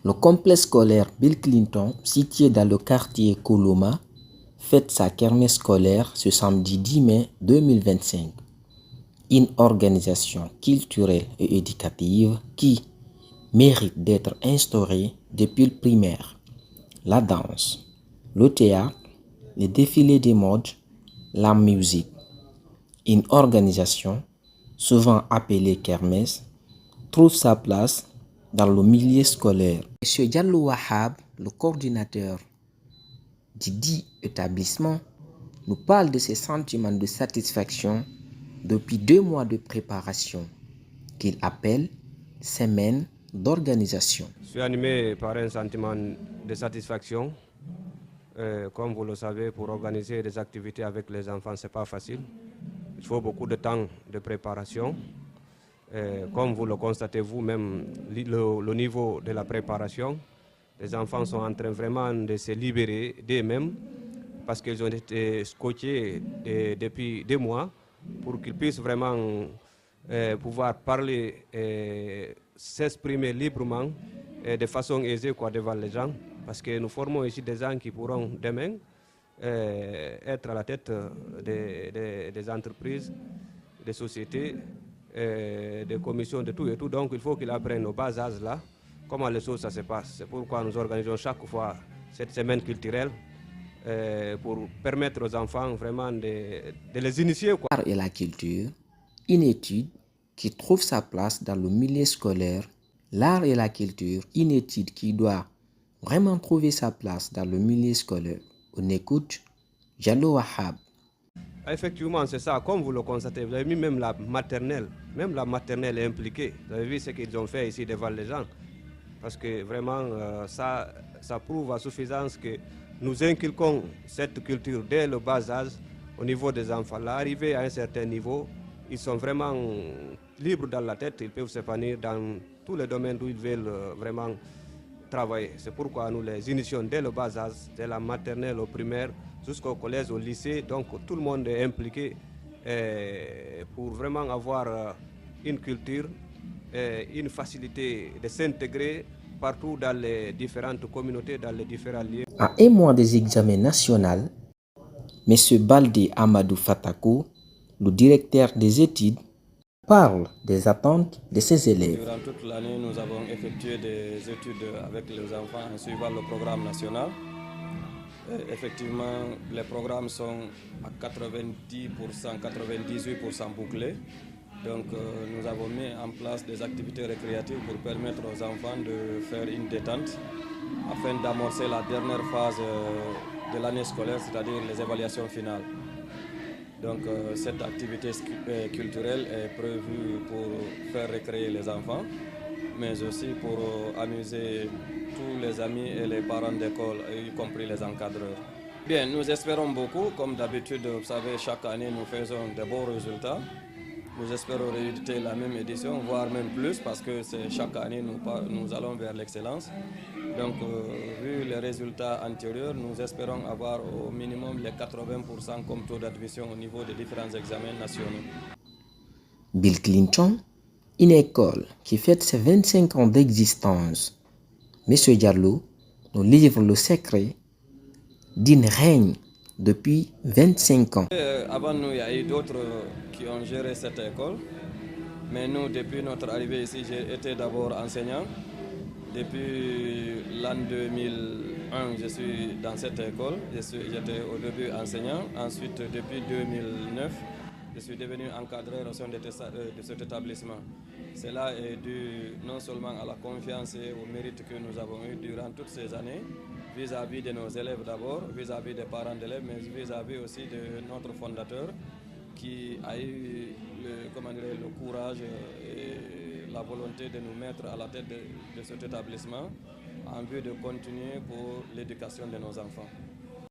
Le complexe scolaire Bill Clinton, situé dans le quartier Koloma, fête sa kermesse scolaire ce samedi 10 mai 2025. Une organisation culturelle et éducative qui mérite d'être instaurée depuis le primaire. La danse, le théâtre, les défilés des modes, la musique. Une organisation, souvent appelée kermesse, trouve sa place dans le milieu scolaire. Monsieur Diallo Wahab, le coordinateur du dit établissement, nous parle de ses sentiments de satisfaction depuis 2 mois de préparation qu'il appelle semaine d'organisation. Je suis animé par un sentiment de satisfaction. Comme vous le savez, pour organiser des activités avec les enfants, ce n'est pas facile. Il faut beaucoup de temps de préparation. Comme vous le constatez vous-même, le niveau de la préparation, les enfants sont en train vraiment de se libérer d'eux-mêmes parce qu'ils ont été scotchés depuis 2 mois pour qu'ils puissent vraiment pouvoir parler, s'exprimer librement de façon aisée devant les gens. Parce que nous formons ici des gens qui pourront demain être à la tête des entreprises, des sociétés, des commissions, de tout et tout. Donc il faut qu'ils apprennent au bas âge là comment les choses ça se passent. C'est pourquoi nous organisons chaque fois cette semaine culturelle pour permettre aux enfants vraiment de les initier. L'art et la culture, une étude qui trouve sa place dans le milieu scolaire. L'art et la culture, une étude qui doit vraiment trouver sa place dans le milieu scolaire. On écoute Diallo Wahab. Effectivement, c'est ça. Comme vous le constatez, vous avez mis même la maternelle est impliquée. Vous avez vu ce qu'ils ont fait ici devant les gens. Parce que vraiment, ça prouve à suffisance que nous inculquons cette culture dès le bas âge au niveau des enfants. Là, arrivés à un certain niveau, ils sont vraiment libres dans la tête. Ils peuvent s'épanouir dans tous les domaines où ils veulent vraiment travailler. C'est pourquoi nous les initions dès le bas âge, dès la maternelle au primaire, jusqu'au collège, au lycée. Donc tout le monde est impliqué pour vraiment avoir une culture, une facilité de s'intégrer partout dans les différentes communautés, dans les différents lieux. À 1 mois des examens nationaux, M. Baldé Amadou Fatako, le directeur des études, parle des attentes de ses élèves. Durant toute l'année, nous avons effectué des études avec les enfants en suivant le programme national. Effectivement, les programmes sont à 90%, 98% bouclés. Donc nous avons mis en place des activités récréatives pour permettre aux enfants de faire une détente afin d'amorcer la dernière phase de l'année scolaire, c'est-à-dire les évaluations finales. Donc cette activité culturelle est prévue pour faire récréer les enfants, mais aussi pour amuser tous les amis et les parents d'école, y compris les encadreurs. Bien, nous espérons beaucoup. Comme d'habitude, vous savez, chaque année, nous faisons de bons résultats. Nous espérons rééditer la même édition, voire même plus, parce que chaque année, nous allons vers l'excellence. Donc, vu les résultats antérieurs, nous espérons avoir au minimum les 80% comme taux d'admission au niveau des différents examens nationaux. Bill Clinton, une école qui fête ses 25 ans d'existence. Monsieur Diallo nous livre le secret d'une règne depuis 25 ans. Avant nous, il y a eu d'autres qui ont géré cette école. Mais nous, depuis notre arrivée ici, j'ai été d'abord enseignant. Depuis l'an 2001, je suis dans cette école. J'étais au début enseignant. Ensuite, depuis 2009, je suis devenu encadreur au sein de cet établissement. Cela est dû non seulement à la confiance et au mérite que nous avons eu durant toutes ces années, vis-à-vis de nos élèves d'abord, vis-à-vis des parents d'élèves, mais vis-à-vis aussi de notre fondateur qui a eu le courage et la volonté de nous mettre à la tête de cet établissement en vue de continuer pour l'éducation de nos enfants.